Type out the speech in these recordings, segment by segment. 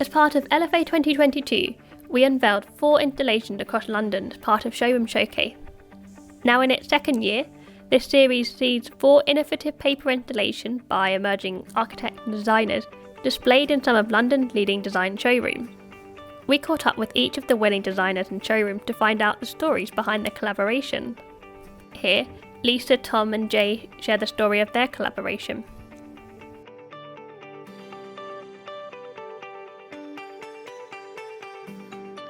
As part of LFA 2022, we unveiled 4 installations across London as part of Showroom Showcase. Now in its second year, this series sees 4 innovative paper installations by emerging architects and designers displayed in some of London's leading design showrooms. We caught up with each of the winning designers and showrooms to find out the stories behind the collaboration. Here, Lisa, Tom and Jay share the story of their collaboration.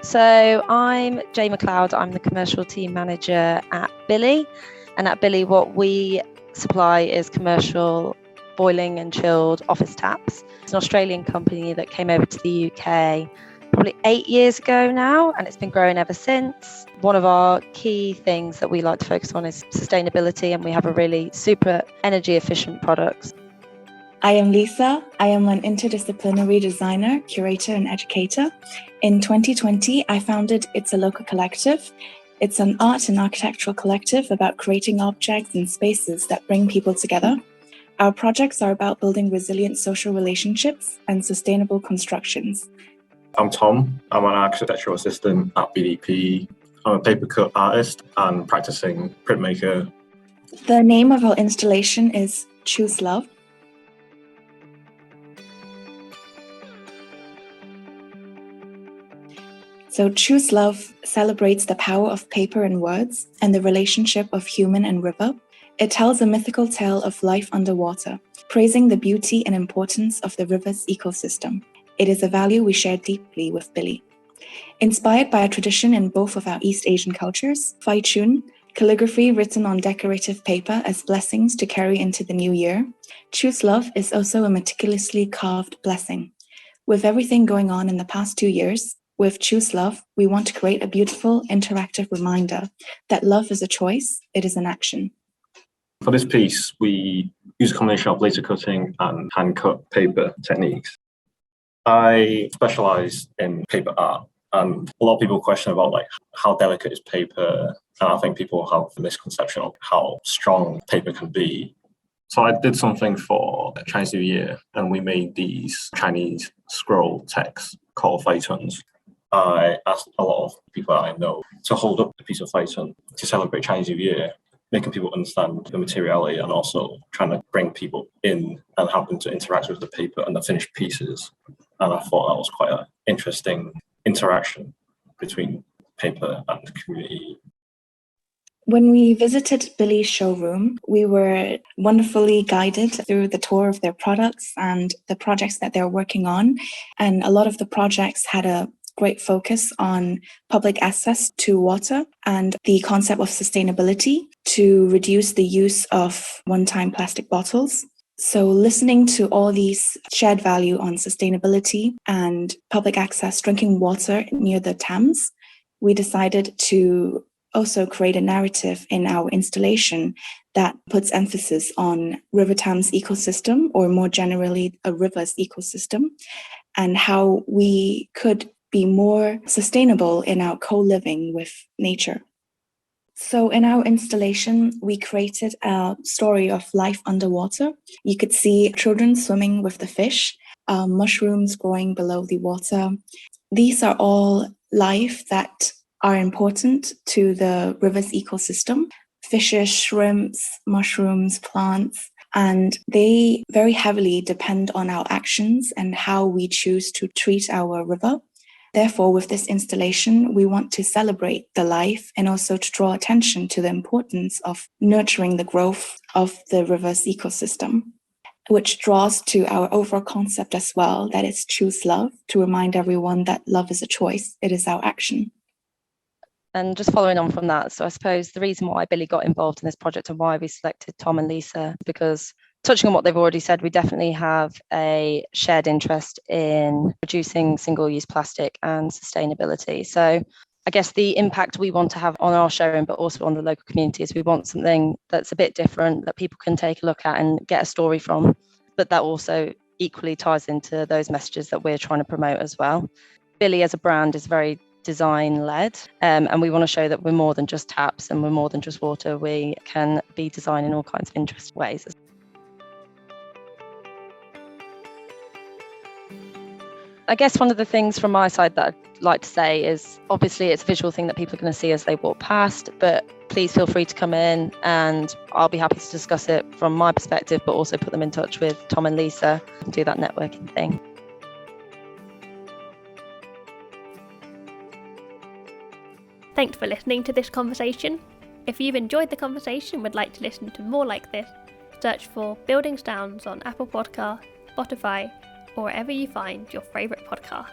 So I'm Jay McLeod, I'm the commercial team manager at Billi, and at Billi what we supply is commercial boiling and chilled office taps. It's an Australian company that came over to the UK probably 8 years ago now, and it's been growing ever since. One of our key things that we like to focus on is sustainability, and we have a really super energy efficient product. I am Lisa. I am an interdisciplinary designer, curator, and educator. In 2020, I founded It's a Local Collective. It's an art and architectural collective about creating objects and spaces that bring people together. Our projects are about building resilient social relationships and sustainable constructions. I'm Tom. I'm an architectural assistant at BDP. I'm a paper cut artist and practicing printmaker. The name of our installation is Choose Love. So Choose Love celebrates the power of paper and words and the relationship of human and river. It tells a mythical tale of life underwater, praising the beauty and importance of the river's ecosystem. It is a value we share deeply with Billi. Inspired by a tradition in both of our East Asian cultures, chun, calligraphy written on decorative paper as blessings to carry into the new year, Choose Love is also a meticulously carved blessing. With everything going on in the past 2 years, with Choose Love, we want to create a beautiful, interactive reminder that love is a choice, it is an action. For this piece, we use a combination of laser cutting and hand cut paper techniques. I specialize in paper art, and a lot of people question about how delicate is paper, and I think people have a misconception of how strong paper can be. So I did something for Chinese New Year, and we made these Chinese scroll texts called chun. I asked a lot of people that I know to hold up a piece of chun to celebrate Chinese New Year, making people understand the materiality and also trying to bring people in and help them to interact with the paper and the finished pieces. And I thought that was quite an interesting interaction between paper and the community. When we visited Billi's showroom, we were wonderfully guided through the tour of their products and the projects that they're working on. And a lot of the projects had a great focus on public access to water and the concept of sustainability to reduce the use of one-time plastic bottles. So listening to all these shared value on sustainability and public access drinking water near the Thames, we decided to also create a narrative in our installation that puts emphasis on River Thames ecosystem, or more generally a river's ecosystem, and how we could be more sustainable in our co-living with nature. So in our installation, we created a story of life underwater. You could see children swimming with the fish, mushrooms growing below the water. These are all life that are important to the river's ecosystem. Fishes, shrimps, mushrooms, plants, and they very heavily depend on our actions and how we choose to treat our river. Therefore, with this installation, we want to celebrate the life and also to draw attention to the importance of nurturing the growth of the river's ecosystem, which draws to our overall concept as well, that is Choose Love, to remind everyone that love is a choice, it is our action. And just following on from that, so I suppose the reason why Billi got involved in this project and why we selected Tom and Lisa, because touching on what they've already said, we definitely have a shared interest in reducing single-use plastic and sustainability. So I guess the impact we want to have on our showroom, but also on the local community, is we want something that's a bit different, that people can take a look at and get a story from, but that also equally ties into those messages that we're trying to promote as well. Billi as a brand is very design-led, and we want to show that we're more than just taps and we're more than just water. We can be design in all kinds of interesting ways. I guess one of the things from my side that I'd like to say is obviously it's a visual thing that people are going to see as they walk past, but please feel free to come in and I'll be happy to discuss it from my perspective, but also put them in touch with Tom and Lisa and do that networking thing. Thanks for listening to this conversation. If you've enjoyed the conversation and would like to listen to more like this, search for Building Sounds on Apple Podcasts, Spotify, or wherever you find your favourite podcast.